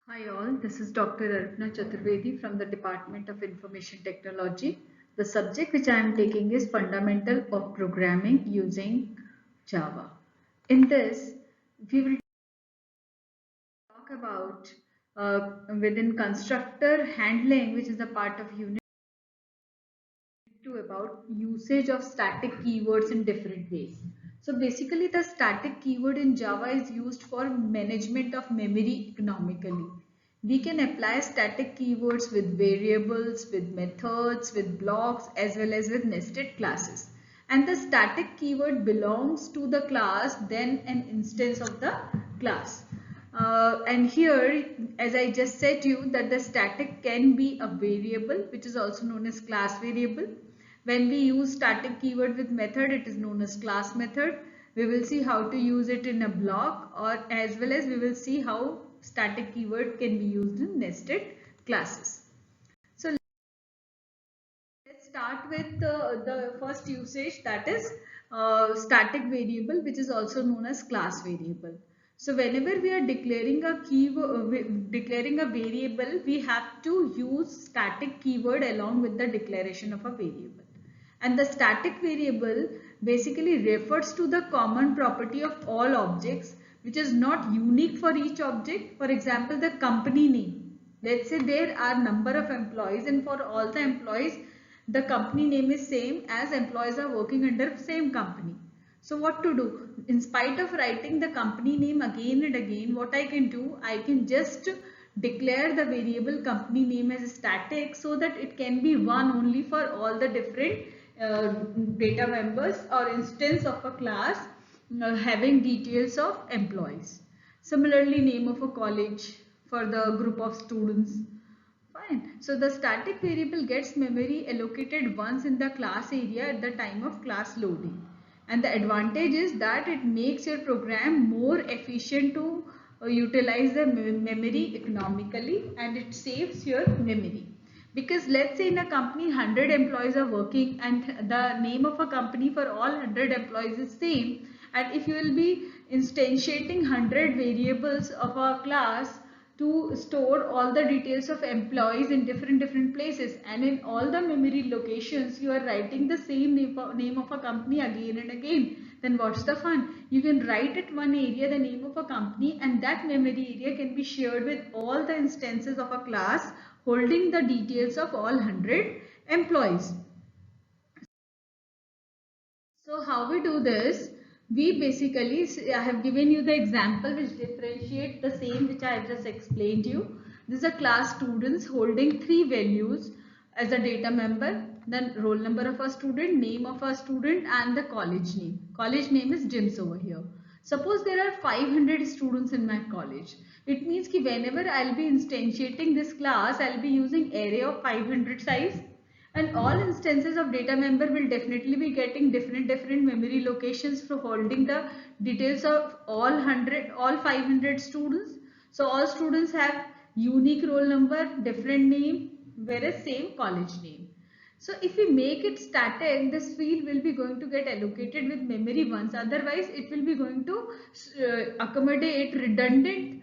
Hi all, this is Dr. Arpana Chaturvedi from the Department of Information Technology. The subject which I am taking is Fundamental of Programming using Java. In this, we will talk about within constructor handling, which is a part of unit 2, about usage of static keywords in different ways. So basically the static keyword in Java is used for management of memory economically. We can apply static keywords with variables, with methods, with blocks, as well as with nested classes. And the static keyword belongs to the class, then an instance of the class. And here, as I just said to you, that the static can be a variable, which is also known as class variable. When we use static keyword with method, it is known as class method. We will see how to use it in a block, or as well as we will see how static keyword can be used in nested classes. So let's start with the first usage, that is static variable, which is also known as class variable. So whenever we are declaring a keyword, declaring a variable, we have to use static keyword along with the declaration of a variable. And the static variable basically refers to the common property of all objects, which is not unique for each object. For example, the company name. Let's say there are number of employees, and for all the employees, the company name is same as employees are working under same company. So what to do? In spite of writing the company name again and again, what I can do, I can just declare the variable company name as static, so that it can be one only for all the different data members or instance of a class having details of employees. Similarly, name of a college for the group of students. Fine. So the static variable gets memory allocated once in the class area at the time of class loading. And the advantage is that it makes your program more efficient to utilize the memory economically, and it saves your memory. Because let's say in a company 100 employees are working, and the name of a company for all 100 employees is same, and if you will be instantiating 100 variables of a class to store all the details of employees in different places, and in all the memory locations you are writing the same name of a company again and again, then what's the fun? You can write at one area the name of a company, and that memory area can be shared with all the instances of a class holding the details of all 100 employees. So how we do this? We basically, I have given you the example which differentiate the same which I have just explained to you. This is a class students holding three values as a data member, then roll number of a student, name of a student, and the college name. College name is JIMS over here. Suppose there are 500 students in my college. It means that whenever I'll be instantiating this class, I'll be using array of 500 size, and all instances of data member will definitely be getting different memory locations for holding the details of all 500 students. So all students have unique roll number, different name, whereas same college name. So if we make it static, this field will be going to get allocated with memory once, otherwise it will be going to accommodate redundant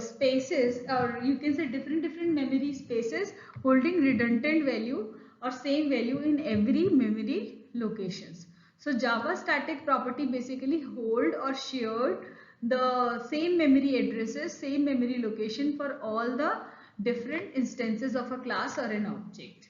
spaces, or you can say different memory spaces holding redundant value or same value in every memory locations. So Java static property basically hold or shared the same memory addresses, same memory location for all the different instances of a class or an object.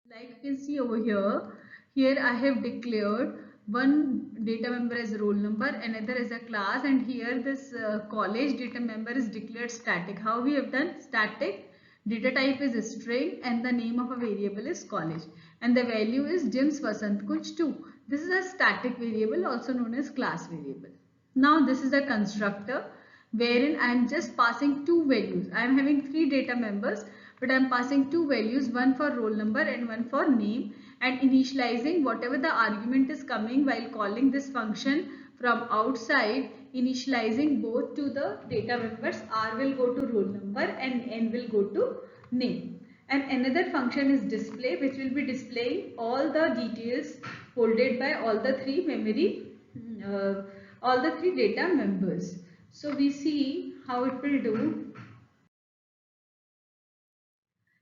Like you can see over here I have declared one data member as roll number, another as a class, and here this college data member is declared static. How we have done? Static, data type is string, and the name of a variable is college, and the value is Jims Vasant Kunj 2. This is a static variable, also known as class variable. Now this is a constructor wherein I am just passing two values. I am having three data members, but I am passing two values, one for roll number and one for name, and initializing whatever the argument is coming while calling this function from outside, initializing both to the data members. R will go to roll number and N will go to name. And another function is display, which will be displaying all the details holded by all the three memory all the three data members. So we see how it will do.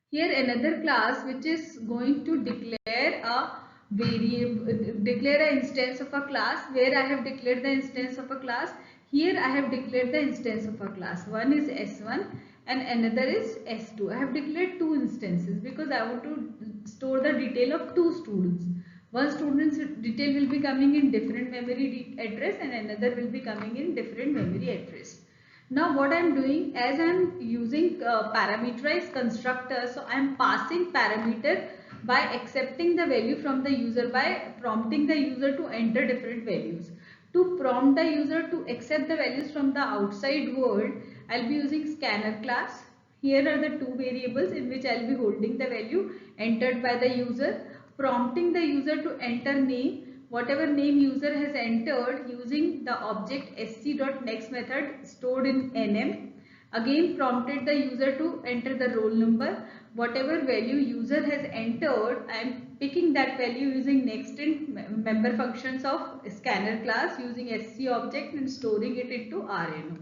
Here another class which is going to declare a variable, declare an instance of a class, where I have declared the instance of a class. Here I have declared the instance of a class. One is S1 and another is S2. I have declared two instances because I want to store the detail of two students. One student's detail will be coming in different memory address and another will be coming in different memory address. Now what I am doing, as I am using parameterized constructor, so I am passing parameter by accepting the value from the user, by prompting the user to enter different values. To prompt the user to accept the values from the outside world, I will be using scanner class. Here are the two variables in which I will be holding the value entered by the user, prompting the user to enter name, whatever name user has entered using the object sc.next method stored in nm. Again prompted the user to enter the roll number, whatever value user has entered, I am picking that value using next in member functions of scanner class using sc object and storing it into rno.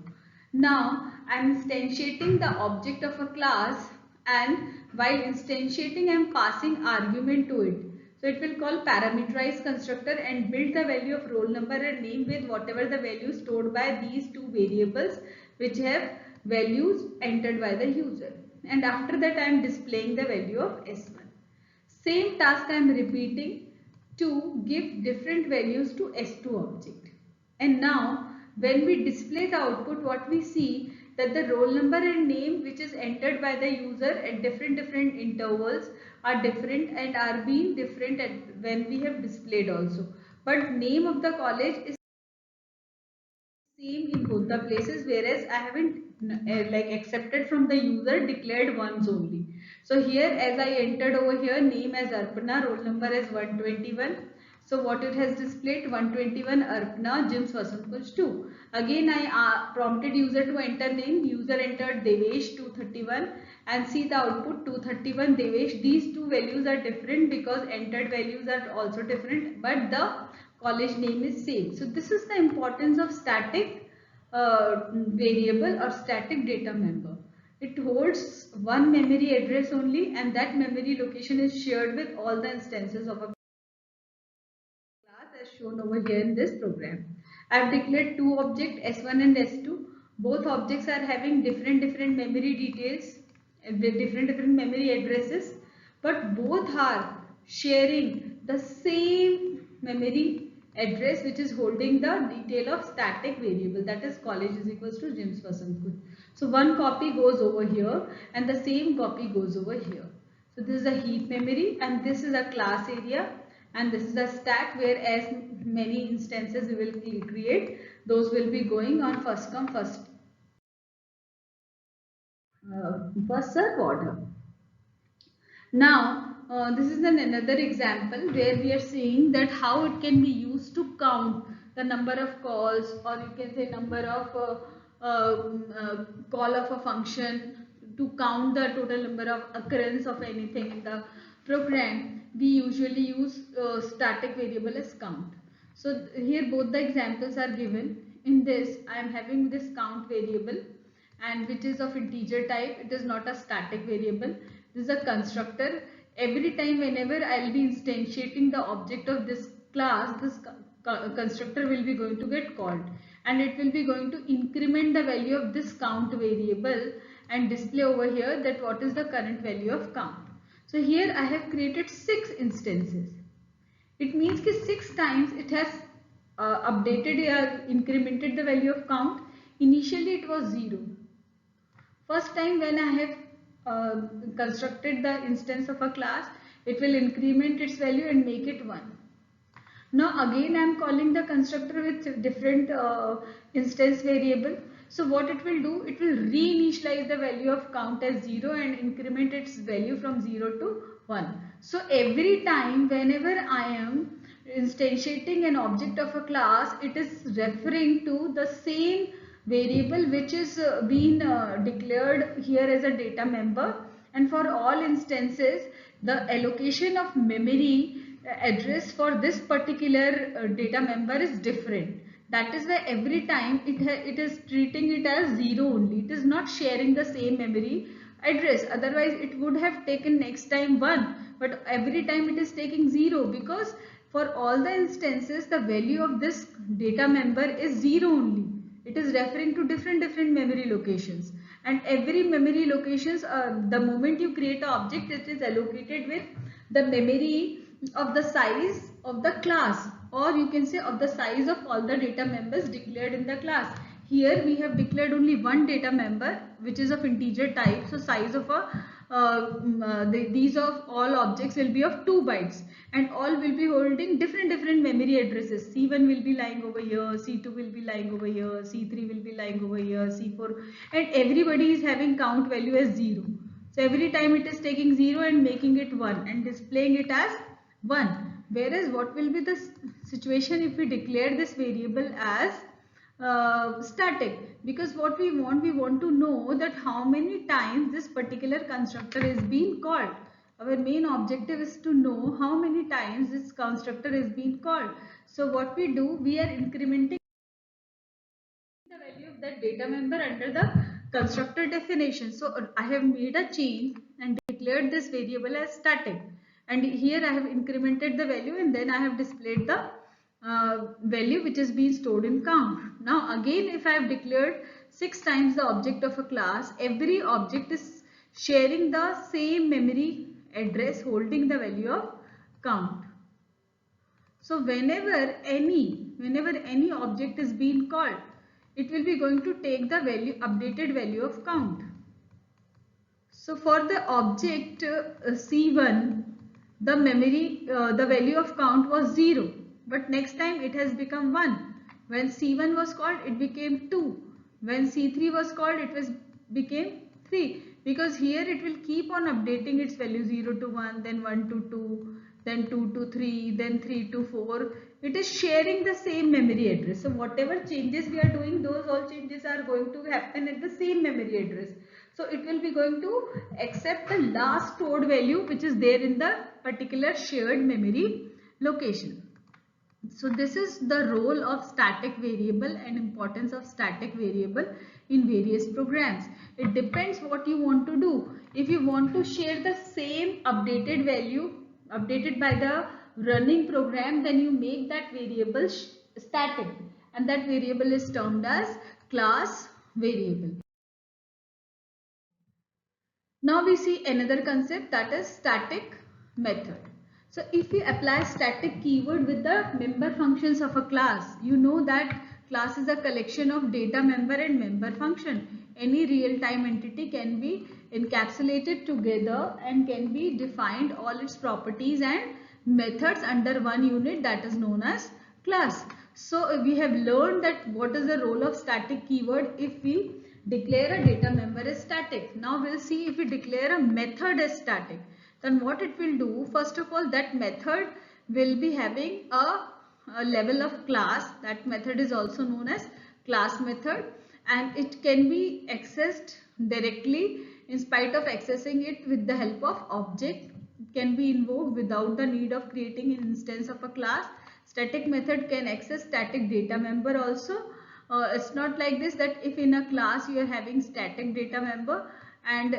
Now I am instantiating the object of a class, and while instantiating I am passing argument to it. So it will call parameterized constructor and build the value of roll number and name with whatever the value stored by these two variables which have values entered by the user. And after that I am displaying the value of S1. Same task I am repeating to give different values to S2 object. And now when we display the output, what we see that the roll number and name which is entered by the user at different intervals are different and are being different when we have displayed also. But name of the college is same in both the places, whereas I haven't like accepted from the user, declared once only. So here as I entered over here name as Arpana, roll number as 121. So what it has displayed, 121 Arpana, Jims Vasankuj 2. Again I prompted user to enter name, user entered Devesh 231 and see the output 231 Devesh. These two values are different because entered values are also different, but the college name is same. So this is the importance of static variable or static data member. It holds one memory address only, and that memory location is shared with all the instances of a class as shown over here in this program. I have declared two objects S1 and S2. Both objects are having different memory details with different memory addresses, but both are sharing the same memory address which is holding the detail of static variable, that is college is equals to Jims Vasankuj. So one copy goes over here and the same copy goes over here. So this is a heap memory and this is a class area and this is a stack where as many instances we will create, those will be going on first come first serve order. Now this is another example where we are seeing that how it can be used to count the number of calls, or you can say number of call of a function, to count the total number of occurrence of anything in the program. We usually use static variable as count. So here both the examples are given. In this I am having this count variable and which is of integer type. It is not a static variable. This is a constructor. Every time whenever I will be instantiating the object of this class, this constructor will be going to get called and it will be going to increment the value of this count variable and display over here that what is the current value of count. So here I have created 6 instances. It means that 6 times it has updated or incremented the value of count. Initially it was 0. First time when I have constructed the instance of a class, it will increment its value and make it 1. Now again I am calling the constructor with different instance variable. So what it will do, it will reinitialize the value of count as 0 and increment its value from 0 to 1. So every time whenever I am instantiating an object of a class, it is referring to the same variable which is being declared here as a data member, and for all instances the allocation of memory address for this particular data member is different. That is why every time it is treating it as 0 only. It is not sharing the same memory address. Otherwise, it would have taken next time 1. But every time it is taking 0, because for all the instances, the value of this data member is 0 only. It is referring to different memory locations. And every memory locations, the moment you create an object, it is allocated with the memory of the size of the class, or you can say of the size of all the data members declared in the class. Here we have declared only one data member which is of integer type, so size of a these of all objects will be of 2 bytes, and all will be holding different memory addresses. C1 will be lying over here, C2 will be lying over here, C3 will be lying over here, C4, and everybody is having count value as 0. So every time it is taking 0 and making it 1 and displaying it as 1. Whereas what will be the situation if we declare this variable as static? Because what we want to know that how many times this particular constructor is being called. Our main objective is to know how many times this constructor is being called. So what we do, we are incrementing the value of that data member under the constructor definition. So I have made a change and declared this variable as static, and here I have incremented the value, and then I have displayed the value which is being stored in count. Now again, if I have declared 6 times the object of a class, every object is sharing the same memory address holding the value of count. So whenever any object is being called, it will be going to take the updated value of count. So for the object C1, the value of count was 0, but next time it has become 1. When C1 was called, it became 2. When C3 was called, became 3, because here it will keep on updating its value 0 to 1, then 1 to 2, then 2 to 3, then 3 to 4. It is sharing the same memory address. So whatever changes we are doing, those all changes are going to happen at the same memory address. So it will be going to accept the last stored value which is there in the particular shared memory location. So this is the role of static variable and importance of static variable in various programs. It depends what you want to do. If you want to share the same updated value updated by the running program, then you make that variable static, and that variable is termed as class variable. Now we see another concept, that is static method. So if you apply static keyword with the member functions of a class, you know that class is a collection of data member and member function. Any real-time entity can be encapsulated together and can be defined all its properties and methods under one unit, that is known as class. So we have learned that what is the role of static keyword if we declare a data member as static. Now we'll see if we declare a method as static, then what it will do. First of all, that method will be having a level of class. That method is also known as class method, and it can be accessed directly in spite of accessing it with the help of object. It can be invoked without the need of creating an instance of a class. Static method can access static data member also. It's not like this, that if in a class you are having static data member and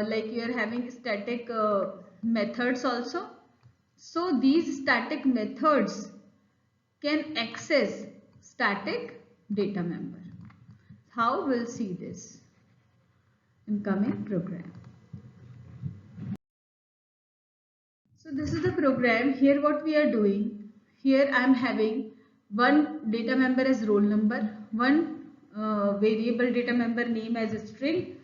like you are having static methods also. So these static methods can access static data member. How we'll see this in coming program. So this is the program. Here what we are doing, here I am having one data member as roll number, one variable data member name as a string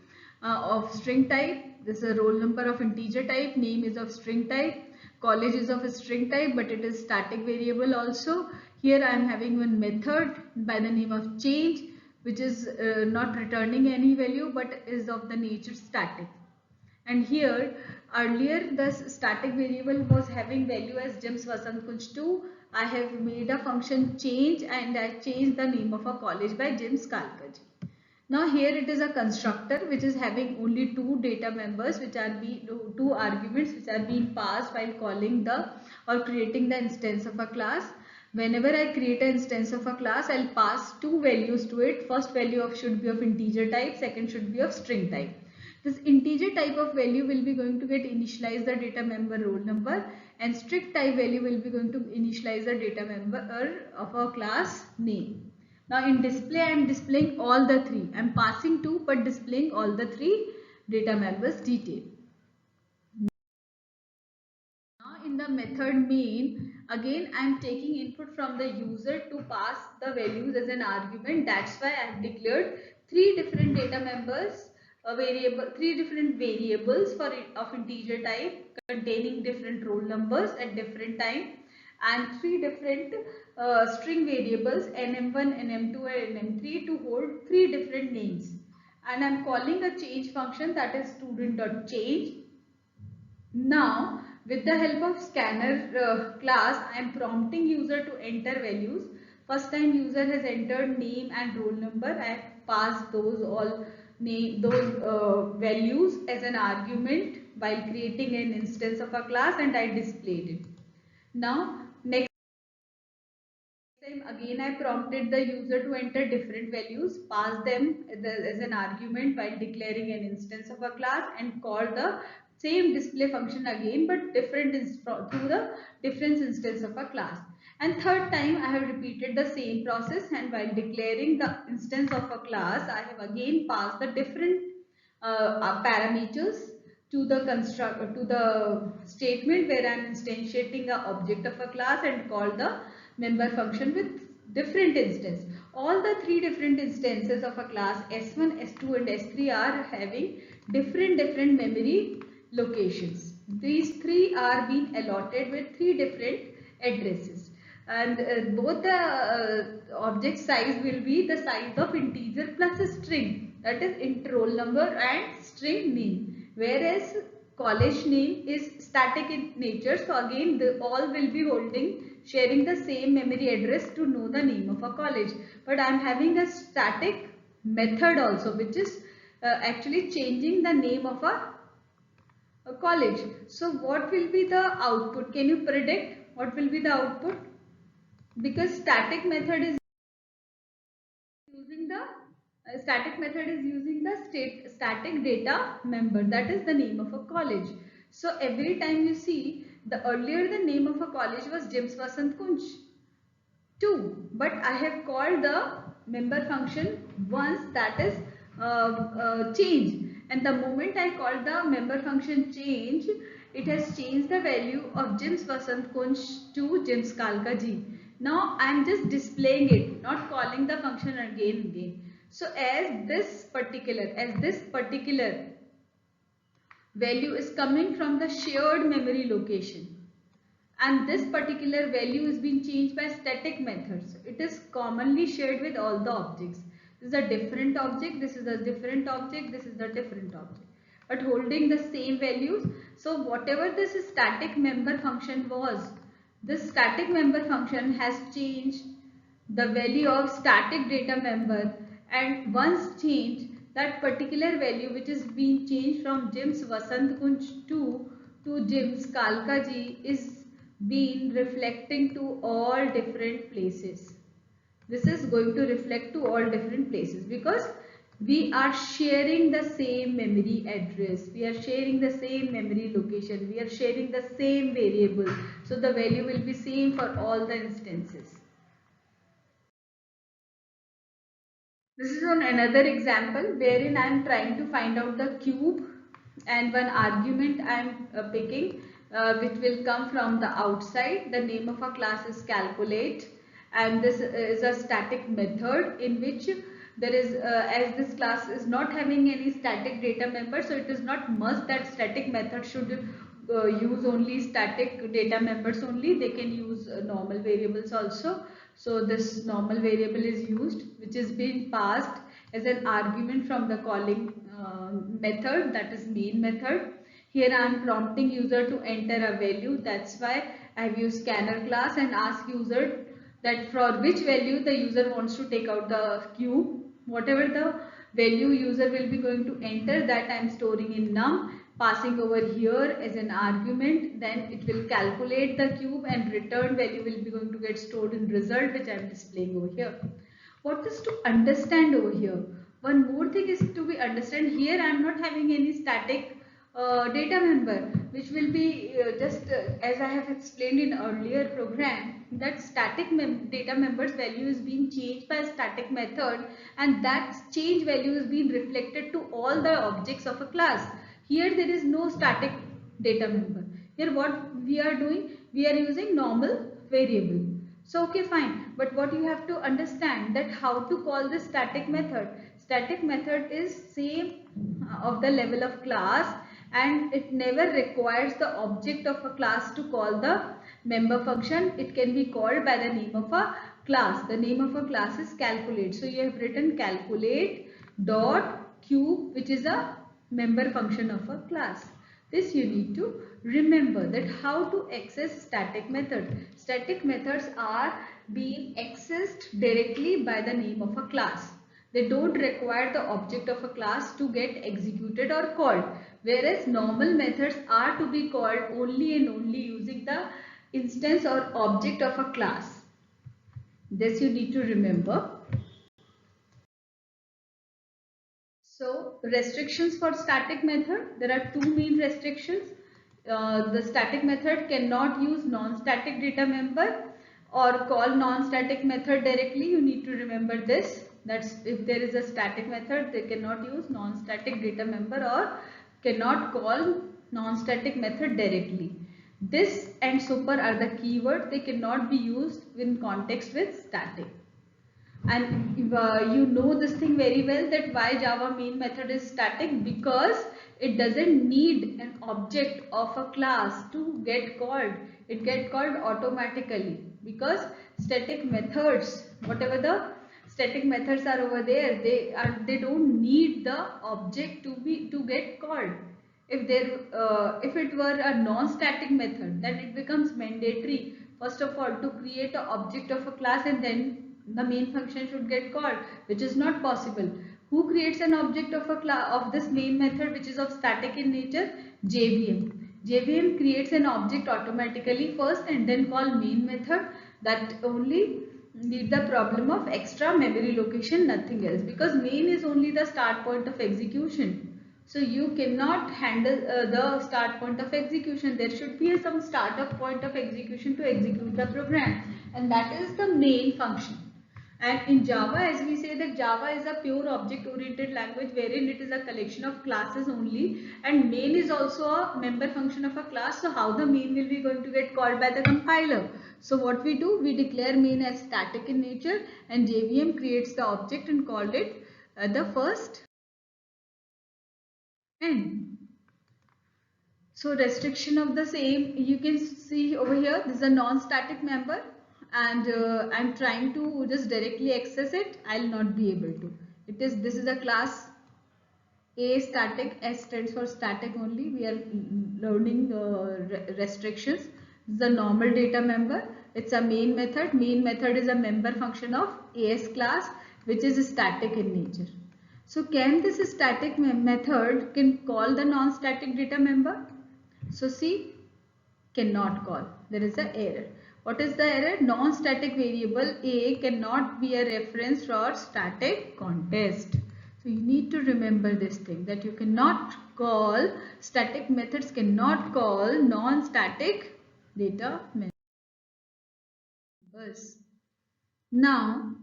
of string type. This is a roll number of integer type, name is of string type, college is of a string type, but it is static variable also. Here I am having one method by the name of change, which is not returning any value but is of the nature static. And here earlier the static variable was having value as James Vasant Kunj 2. I have made a function change and I changed the name of a college by James Kalkaji. Now here it is a constructor which is having only two data members, which are two arguments which are being passed while calling the or creating the instance of a class. Whenever I create an instance of a class, I'll pass two values to it. First value of should be of integer type, second should be of string type. This integer type of value will be going to get initialize the data member roll number, and string type value will be going to initialize the data member of a class name. Now in display, I am displaying all the three. I am passing two but displaying all the three data members detail. Now in the method main, again I am taking input from the user to pass the values as an argument. That's why I have declared three different data members, three different variables of integer type containing different roll numbers at different time, and three different string variables nm1, nm2 and nm3 to hold three different names. And I am calling a change function, that is student.change. Now, with the help of scanner class, I am prompting user to enter values. First time user has entered name and roll number. I have passed those values as an argument while creating an instance of a class, and I displayed it. Now, next time again I prompted the user to enter different values, pass them as an argument while declaring an instance of a class, and call the same display function again but different through the difference instance of a class. And third time I have repeated the same process, and while declaring the instance of a class I have again passed the different parameters to the statement where I am instantiating an object of a class, and call the member function with different instance. All the three different instances of a class S1, S2 and S3 are having different memory locations. These three are being allotted with three different addresses, and both the object size will be the size of integer plus a string, that is int roll number and string name, whereas college name is static in nature. So again all will be sharing the same memory address to know the name of a college, but I am having a static method also which is actually changing the name of a college. So what will be the output? Can you predict what will be the output? Because static method is using the static data member, that is the name of a college. So every time you see, the earlier the name of a college was James Vasant Kunj 2, but I have called the member function once, that is change, and the moment I call the member function change, it has changed the value of James Vasant Kunj to James Kalka Ji. Now I am just displaying it, not calling the function again. So as this particular value is coming from the shared memory location, and this particular value is being changed by static methods, it is commonly shared with all the objects. This is a different object, this is a different object, this is a different object, but holding the same values. So whatever this static member function was, this static member function has changed the value of static data member, and once changed, that particular value which is being changed from James Vasant Kunj 2 to James Kalka Ji is being reflecting to all different places. This is going to reflect to all different places because we are sharing the same memory address, we are sharing the same memory location, we are sharing the same variable. So the value will be same for all the instances. This is on another example wherein I am trying to find out the cube, and one argument I am picking which will come from the outside. The name of a class is calculate, and this is a static method in which there is as this class is not having any static data member, so it is not must that static method should use only static data members only. They can use normal variables also. So this normal variable is used, which is being passed as an argument from the calling method, that is main method. Here I am prompting user to enter a value. That's why I have used scanner class and ask user that for which value the user wants to take out the cube. Whatever the value user will be going to enter, that I am storing in num. passing over here as an argument, then it will calculate the cube and return value will be going to get stored in result, which I am displaying over here. What is to understand over here? One more thing is to be understand here. I am not having any static data member, which will be as I have explained in earlier program, that static data members value is being changed by a static method, and that change value is being reflected to all the objects of a class. Here there is no static data member. Here what we are doing, we are using normal variable. So okay, fine, but what you have to understand that how to call this static method. Static method is same of the level of class, and it never requires the object of a class to call the member function. It can be called by the name of a class. The name of a class is calculate. So you have written calculate dot cube, which is a member function of a class. This you need to remember, that how to access static method. Static methods are being accessed directly by the name of a class. They don't require the object of a class to get executed or called, whereas normal methods are to be called only and only using the instance or object of a class. This you need to remember. So restrictions for static method, there are two main restrictions. The static method cannot use non-static data member or call non-static method directly. You need to remember this. That's if there is a static method, they cannot use non-static data member or cannot call non-static method directly. This and super are the keywords. They cannot be used in context with static. And you know this thing very well, that why Java main method is static, because it doesn't need an object of a class to get called. It gets called automatically, because static methods, whatever the static methods are over there, they don't need the object to get called. If it were a non-static method, then it becomes mandatory first of all to create an object of a class, and then the main function should get called, which is not possible. Who creates an object of a class of this main method, which is of static in nature? JVM. JVM creates an object automatically first and then call main method. That only need the problem of extra memory location, nothing else, because main is only the start point of execution. So you cannot handle the start point of execution. There should be some startup point of execution to execute the program, and that is the main function. And in Java, as we say that Java is a pure object oriented language wherein it is a collection of classes only, and main is also a member function of a class. So how the main will be going to get called by the compiler? So what we do, we declare main as static in nature, and JVM creates the object and called it the first n. So restriction of the same, you can see over here, this is a non-static member, and I'm trying to just directly access it. I'll not be able to. This is a class A static. S stands for static only. We are learning restrictions. This is a normal data member. It's a main method. Main method is a member function of AS class, which is static in nature. So can this static method can call the non-static data member? So see, cannot call. There is an error. What is the error? Non-static variable A cannot be a reference for static context. So you need to remember this thing, that you cannot call, static methods cannot call non-static data members. Now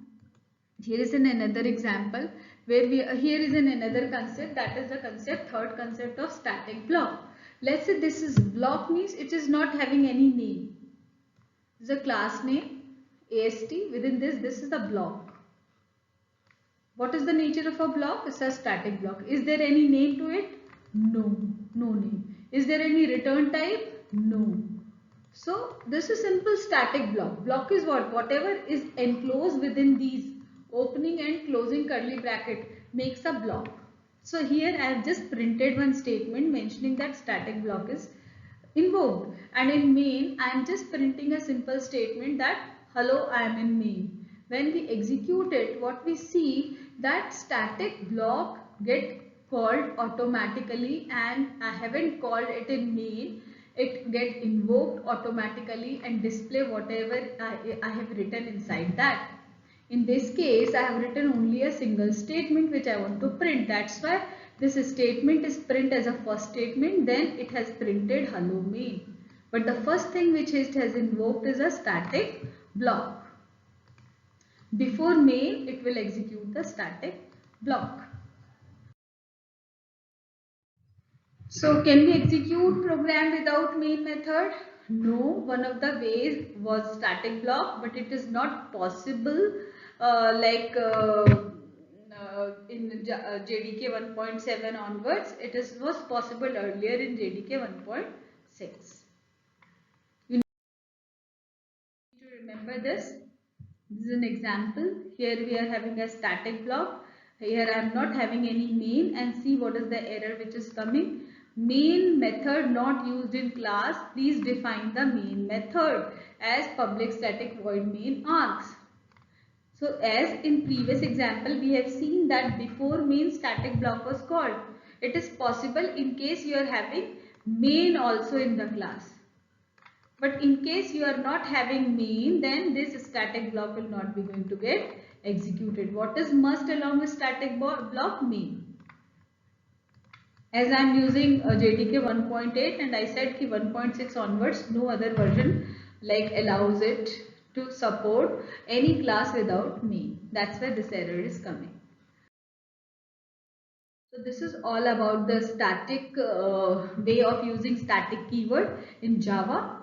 here is another example where here is another concept, that is the third concept of static block. Let's say this is block, means it is not having any name. This is a class name AST. Within this is the block. What is the nature of a block? It's a static block. Is there any name to it? No, no name. Is there any return type? No. So this is simple static block. Block is what? Whatever is enclosed within these opening and closing curly bracket makes a block. So here I have just printed one statement mentioning that static block is invoked, and in main I am just printing a simple statement that hello, I am in main. When we execute it, what we see, that static block get called automatically, and I haven't called it in main. It get invoked automatically and display whatever I have written inside that. In this case, I have written only a single statement which I want to print. That's why this statement is print as a first statement, then it has printed hello main. But the first thing which it has invoked is a static block. Before main, it will execute the static block. So can we execute program without main method? No, one of the ways was static block, but it is not possible in JDK 1.7 onwards. It was possible earlier in JDK 1.6. You need to remember this. This is an example. Here we are having a static block. Here I am not having any main, and see what is the error which is coming. Main method not used in class. Please define the main method as public static void main args. So as in previous example, we have seen that before main static block was called. It is possible in case you are having main also in the class. But in case you are not having main, then this static block will not be going to get executed. What is must along with static block? Main. As I am using JDK 1.8 and I said ki 1.6 onwards, no other version like allows it to support any class without main. That's why this error is coming. So this is all about the static way of using static keyword in Java.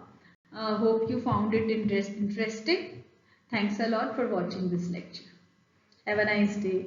Hope you found it interesting. Thanks a lot for watching this lecture. Have a nice day.